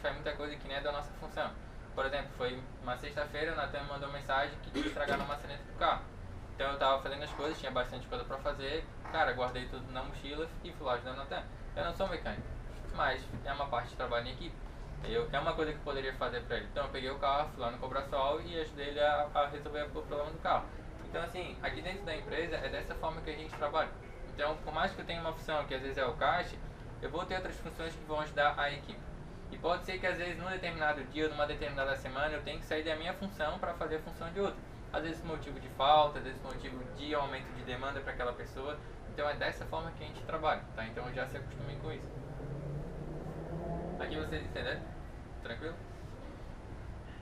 faz muita coisa que nem é da nossa função. Por exemplo, foi uma sexta-feira, o Natan me mandou mensagem que tinha estragado a maçaneta do carro. Então eu tava fazendo as coisas, tinha bastante coisa pra fazer, cara, guardei tudo na mochila e fui lá ajudar o Natan. Eu não sou mecânico, mas é uma parte de trabalho em equipe. É uma coisa que eu poderia fazer pra ele. Então eu peguei o carro, fui lá no Cobrasol e ajudei ele a resolver o problema do carro. Então assim, aqui dentro da empresa é dessa forma que a gente trabalha. Então, por mais que eu tenha uma função que às vezes é o caixa, eu vou ter outras funções que vão ajudar a equipe. E pode ser que às vezes num determinado dia ou numa determinada semana eu tenha que sair da minha função para fazer a função de outra. Às vezes por motivo de falta, às vezes por motivo de aumento de demanda para aquela pessoa. Então é dessa forma que a gente trabalha, tá? Então já se acostumem com isso. Aqui vocês entenderam? Tranquilo?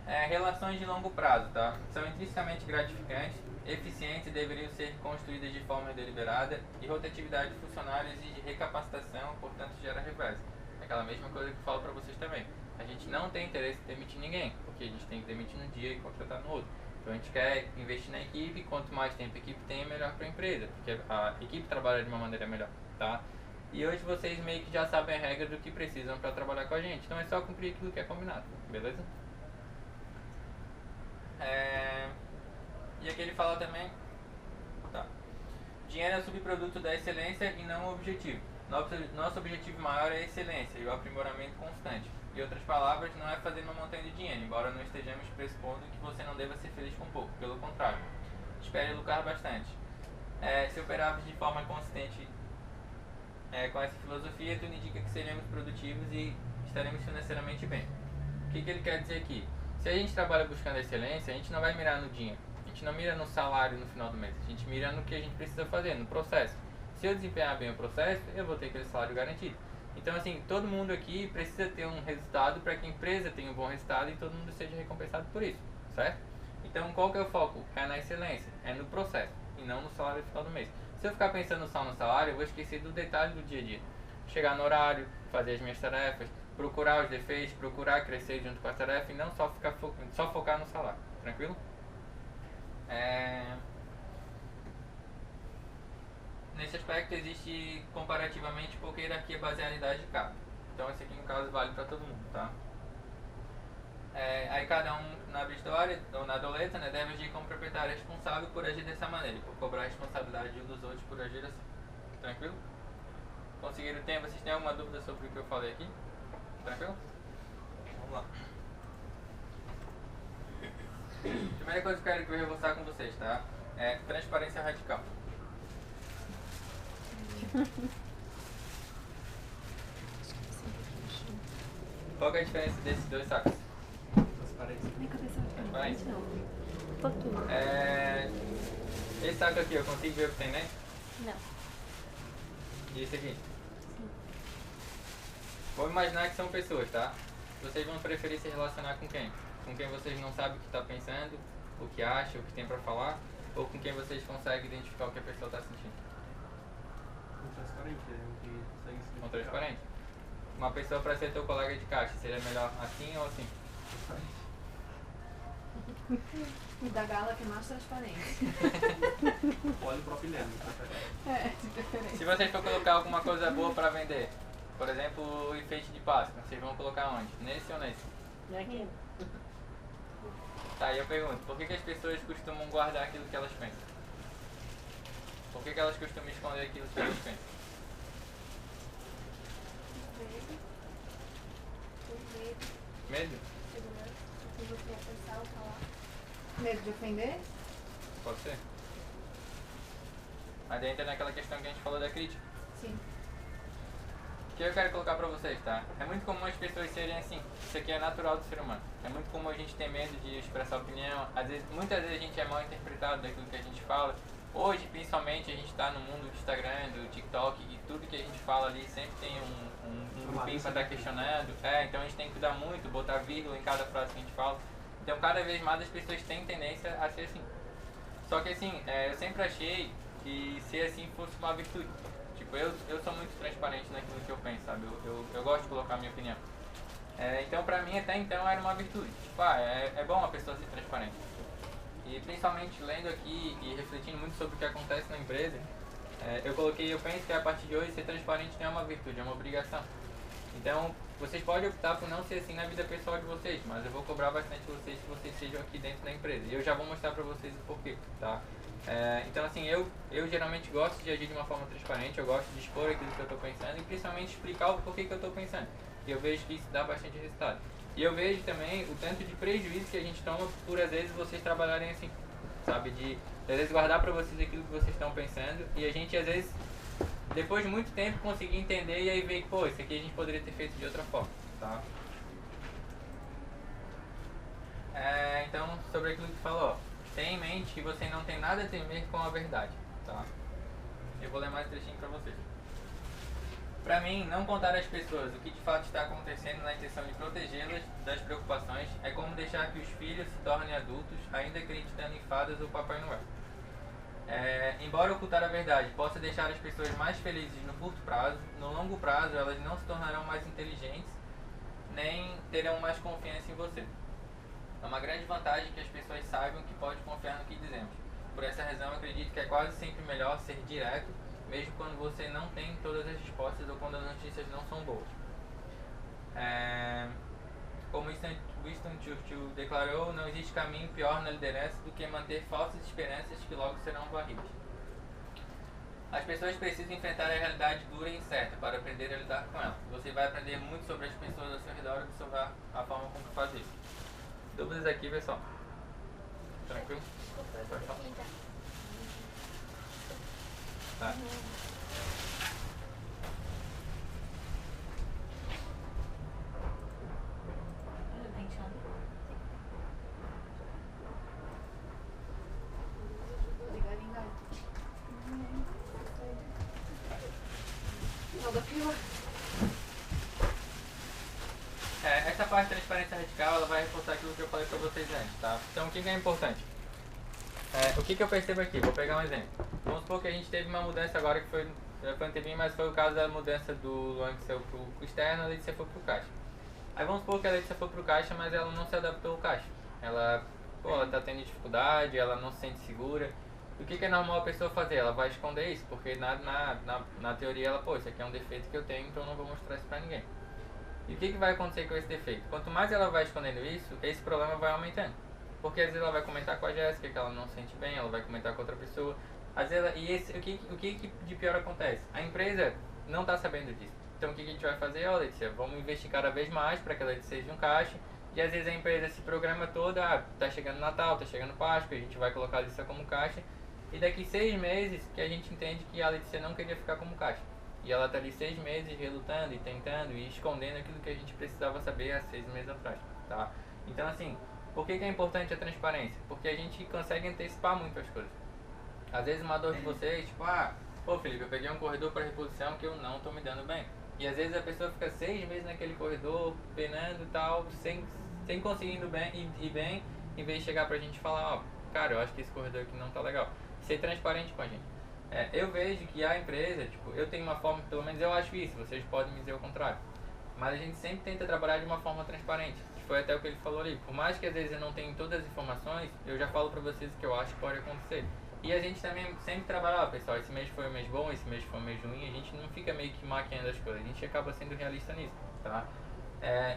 Relações de longo prazo, tá? São intrinsecamente gratificantes, eficientes e deveriam ser construídas de forma deliberada, e rotatividade de funcionários exige recapacitação, portanto gera reversa. Aquela mesma coisa que eu falo pra vocês também. A gente não tem interesse em demitir ninguém, porque a gente tem que demitir num dia e contratar no outro. Então a gente quer investir na equipe, quanto mais tempo a equipe tem, melhor para a empresa, porque a equipe trabalha de uma maneira melhor, tá? E hoje vocês meio que já sabem a regra do que precisam para trabalhar com a gente, então é só cumprir aquilo que é combinado, beleza? E aqui ele fala também, tá? Dinheiro é o subproduto da excelência e não o objetivo. Nosso objetivo maior é a excelência e o aprimoramento constante. Em outras palavras, não é fazer uma montanha de dinheiro, embora não estejamos pressupondo que você não deva ser feliz com pouco, pelo contrário. Espere lucrar bastante. Se operarmos de forma consistente com essa filosofia, tudo indica que seremos produtivos e estaremos financeiramente bem. O que ele quer dizer aqui? Se a gente trabalha buscando a excelência, a gente não vai mirar no dinheiro. A gente não mira no salário no final do mês. A gente mira no que a gente precisa fazer, no processo. Se eu desempenhar bem o processo, eu vou ter aquele salário garantido. Então, assim, todo mundo aqui precisa ter um resultado para que a empresa tenha um bom resultado e todo mundo seja recompensado por isso, certo? Então, qual que é o foco? É na excelência, é no processo e não no salário no final do mês. Se eu ficar pensando só no salário, eu vou esquecer do detalhe do dia a dia. Chegar no horário, fazer as minhas tarefas, procurar os defeitos, procurar crescer junto com a tarefa e não só focar no salário, tranquilo? Nesse aspecto existe comparativamente pouca hierarquia baseada em idade de cada. Então esse aqui no caso vale para todo mundo, tá? Aí cada um na história ou na doleta, né, deve agir como proprietário responsável por agir dessa maneira, por cobrar a responsabilidade um dos outros por agir assim. Tranquilo? Conseguiram o tempo? Vocês têm alguma dúvida sobre o que eu falei aqui? Tranquilo? Vamos lá. Primeira coisa que eu quero reforçar com vocês, tá? É transparência radical. Qual que é a diferença desses dois sacos? Transparência. Um pouquinho. Esse saco aqui, eu consigo ver o que tem dentro? Não. E esse aqui? Vamos imaginar que são pessoas, tá? Vocês vão preferir se relacionar com quem? Com quem vocês não sabem o que está pensando, o que acha, o que tem para falar, ou com quem vocês conseguem identificar o que a pessoa está sentindo? Transparente, Com transparente. Uma pessoa para ser teu colega de caixa, seria melhor assim ou assim? E da gala que é mais transparente. Óleo propileno. De preferência. Se vocês for colocar alguma coisa boa para vender, por exemplo, o enfeite de Páscoa, vocês vão colocar onde? Nesse ou nesse? Aqui. Tá, aí eu pergunto, por que as pessoas costumam guardar aquilo que elas pensam? Por que elas costumam esconder aquilo que elas pensam? Medo? Medo de ofender? Pode ser. Aí entra naquela questão que a gente falou da crítica. Sim. O que eu quero colocar pra vocês, tá? É muito comum as pessoas serem assim. Isso aqui é natural do ser humano. É muito comum a gente ter medo de expressar opinião. Muitas vezes a gente é mal interpretado daquilo que a gente fala. Hoje, principalmente, a gente está no mundo do Instagram, do TikTok, e tudo que a gente fala ali sempre tem um grupinho para estar questionando. Então a gente tem que cuidar muito, botar vírgula em cada frase que a gente fala. Então cada vez mais as pessoas têm tendência a ser assim. Só que assim, eu sempre achei que ser assim fosse uma virtude. Tipo, eu sou muito transparente naquilo que eu penso, sabe? Eu gosto de colocar a minha opinião. Então pra mim até então era uma virtude. Tipo, é bom a pessoa ser transparente. E principalmente lendo aqui e refletindo muito sobre o que acontece na empresa, eu penso que a partir de hoje ser transparente não é uma virtude, é uma obrigação. Então, vocês podem optar por não ser assim na vida pessoal de vocês, mas eu vou cobrar bastante de vocês se vocês sejam aqui dentro da empresa. E eu já vou mostrar pra vocês o porquê, tá? Então, assim, eu geralmente gosto de agir de uma forma transparente, eu gosto de expor aquilo que eu estou pensando e principalmente explicar o porquê que eu estou pensando. E eu vejo que isso dá bastante resultado. E eu vejo também o tanto de prejuízo que a gente toma por, às vezes, vocês trabalharem assim, sabe? De às vezes, guardar pra vocês aquilo que vocês estão pensando e a gente, às vezes, depois de muito tempo, conseguir entender e aí ver que, pô, isso aqui a gente poderia ter feito de outra forma, tá? Então, sobre aquilo que tu falou, tenha em mente que você não tem nada a temer com a verdade, tá? Eu vou ler mais um trechinho pra vocês. Pra mim, não contar às pessoas o que de fato está acontecendo na intenção de protegê-las das preocupações é como deixar que os filhos se tornem adultos, ainda acreditando em fadas ou Papai Noel. Embora ocultar a verdade possa deixar as pessoas mais felizes no curto prazo, no longo prazo elas não se tornarão mais inteligentes, nem terão mais confiança em você. É uma grande vantagem que as pessoas saibam que pode confiar no que dizemos. Por essa razão, acredito que é quase sempre melhor ser direto, mesmo quando você não tem todas as respostas ou quando as notícias não são boas. Como Winston Churchill declarou, não existe caminho pior na liderança do que manter falsas esperanças que logo serão varridas. As pessoas precisam enfrentar a realidade dura e incerta para aprender a lidar com ela. Você vai aprender muito sobre as pessoas ao seu redor e observar a forma como fazer isso. Dúvidas aqui, pessoal? Tranquilo? Pode falar. Tá. Essa parte de transparência radical, ela vai reforçar aquilo que eu falei pra vocês antes, tá? Então, o que é importante? O que eu percebo aqui? Vou pegar um exemplo. Vamos supor que a gente teve uma mudança agora que foi no TBI, mas foi o caso da mudança do Luan que saiu pro externo, a Letícia foi pro caixa. Aí vamos supor que a Letícia foi pro caixa, mas ela não se adaptou ao caixa. Ela tá tendo dificuldade, ela não se sente segura. O que é normal a pessoa fazer? Ela vai esconder isso, porque na teoria ela, pô, isso aqui é um defeito que eu tenho, então eu não vou mostrar isso pra ninguém. E o que vai acontecer com esse defeito? Quanto mais ela vai escondendo isso, esse problema vai aumentando. Porque às vezes ela vai comentar com a Jéssica que ela não se sente bem, ela vai comentar com outra pessoa. Às vezes o que de pior acontece? A empresa não está sabendo disso. Então o que a gente vai fazer? Ó, Letícia, vamos investir cada vez mais para que a Letícia seja um caixa. E às vezes a empresa se programa toda, tá chegando Natal, tá chegando Páscoa, a gente vai colocar a Letícia como caixa. E daqui 6 meses que a gente entende que a Letícia não queria ficar como caixa. E ela tá ali 6 meses relutando e tentando e escondendo aquilo que a gente precisava saber há 6 meses atrás, tá? Então assim, por que é importante a transparência? Porque a gente consegue antecipar muito as coisas. Às vezes uma dor de vocês, tipo, pô Felipe, eu peguei um corredor para reposição que eu não tô me dando bem. E às vezes a pessoa fica 6 meses naquele corredor, penando e tal, sem conseguir ir bem, em vez de chegar pra gente e falar, ó, cara, eu acho que esse corredor aqui não tá legal. Ser transparente com a gente. Eu vejo que a empresa, tipo, eu tenho uma forma, pelo menos eu acho isso, vocês podem me dizer o contrário. Mas a gente sempre tenta trabalhar de uma forma transparente, que foi até o que ele falou ali. Por mais que às vezes eu não tenha todas as informações, eu já falo pra vocês o que eu acho que pode acontecer. E a gente também sempre trabalha, pessoal, esse mês foi um mês bom, esse mês foi um mês ruim, a gente não fica meio que maquiando as coisas, a gente acaba sendo realista nisso, tá?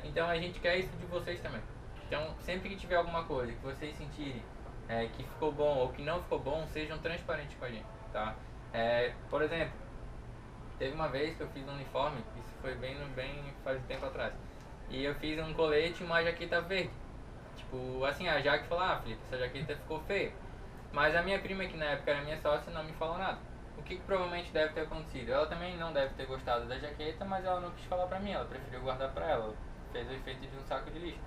Então a gente quer isso de vocês também. Então sempre que tiver alguma coisa que vocês sentirem que ficou bom ou que não ficou bom, sejam transparentes com a gente, tá? Por exemplo, teve uma vez que eu fiz um uniforme, isso foi bem faz tempo atrás, e eu fiz um colete e uma jaqueta verde. Tipo, assim, a Jaque falou, Felipe, essa jaqueta ficou feia. Mas a minha prima, que na época era minha sócia, não me falou nada. O que provavelmente deve ter acontecido? Ela também não deve ter gostado da jaqueta, mas ela não quis falar pra mim, ela preferiu guardar pra ela. Ela fez o efeito de um saco de lixo.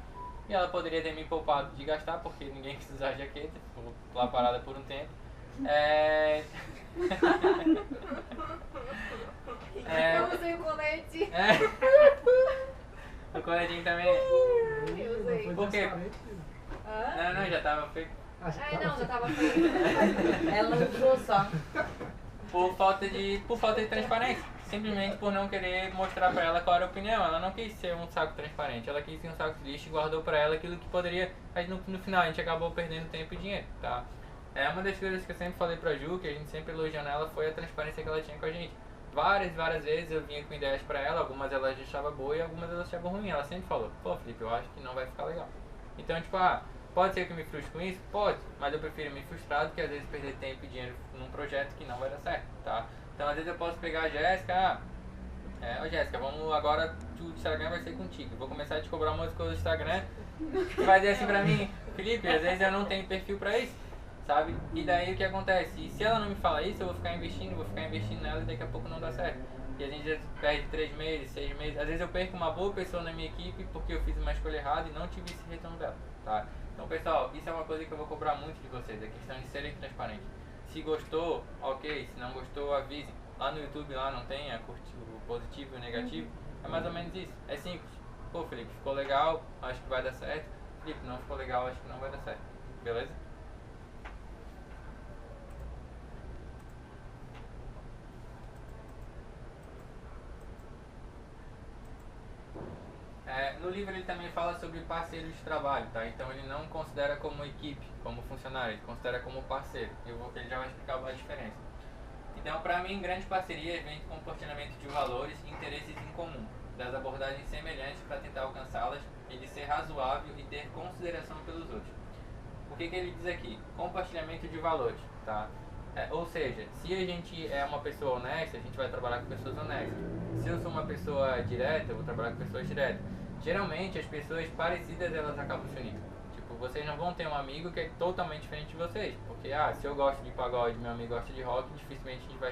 E ela poderia ter me poupado de gastar, porque ninguém quis usar a jaqueta, ficou lá parada por um tempo. Eu usei o colete. O coletinho também. Eu usei. Por quê? Hã? Não, já tava feito. Não, já tava feito. Ela usou só. Por falta de transparência. Simplesmente por não querer mostrar pra ela qual era a opinião. Ela não quis ser um saco transparente. Ela quis ser um saco de lixo e guardou pra ela aquilo que poderia. Mas no final a gente acabou perdendo tempo e dinheiro, tá? Uma das coisas que eu sempre falei pra Ju, que a gente sempre elogiou nela, foi a transparência que ela tinha com a gente. várias vezes eu vinha com ideias pra ela, algumas ela achava boa e algumas ela achava ruim. Ela sempre falou, pô, Felipe, eu acho que não vai ficar legal. Então, tipo, pode ser que eu me frustre com isso? Pode, mas eu prefiro me frustrar do que às vezes perder tempo e dinheiro num projeto que não vai dar certo, tá? Então, às vezes eu posso pegar a Jéssica, ô Jéssica, vamos agora, o Instagram vai ser contigo. Eu vou começar a te cobrar umas coisas do Instagram. Tu vai dizer assim pra mim, Felipe, às vezes eu não tenho perfil pra isso, sabe? E daí o que acontece? E se ela não me fala isso, eu vou ficar investindo nela e daqui a pouco não dá certo. E a gente perde 3 meses, 6 meses. Às vezes eu perco uma boa pessoa na minha equipe porque eu fiz uma escolha errada e não tive esse retorno dela, tá? Então, pessoal, isso é uma coisa que eu vou cobrar muito de vocês, a questão de serem transparentes. Se gostou, ok. Se não gostou, avise. Lá no YouTube, lá não tem o positivo e o negativo. É mais ou menos isso. É simples. Pô, Felipe, ficou legal, acho que vai dar certo. Felipe, não ficou legal, acho que não vai dar certo. Beleza? No livro ele também fala sobre parceiros de trabalho, tá? Então ele não considera como equipe, como funcionário, ele considera como parceiro. Ele já vai explicar a diferença. Então, para mim, grande parceria vem de compartilhamento de valores e interesses em comum, das abordagens semelhantes para tentar alcançá-las e de ser razoável e ter consideração pelos outros. O que ele diz aqui? Compartilhamento de valores, tá? Ou seja, se a gente é uma pessoa honesta, a gente vai trabalhar com pessoas honestas. Se eu sou uma pessoa direta, eu vou trabalhar com pessoas diretas. Geralmente, as pessoas parecidas, elas acabam se unindo. Tipo, vocês não vão ter um amigo que é totalmente diferente de vocês. Porque, se eu gosto de pagode e meu amigo gosta de rock, dificilmente a gente vai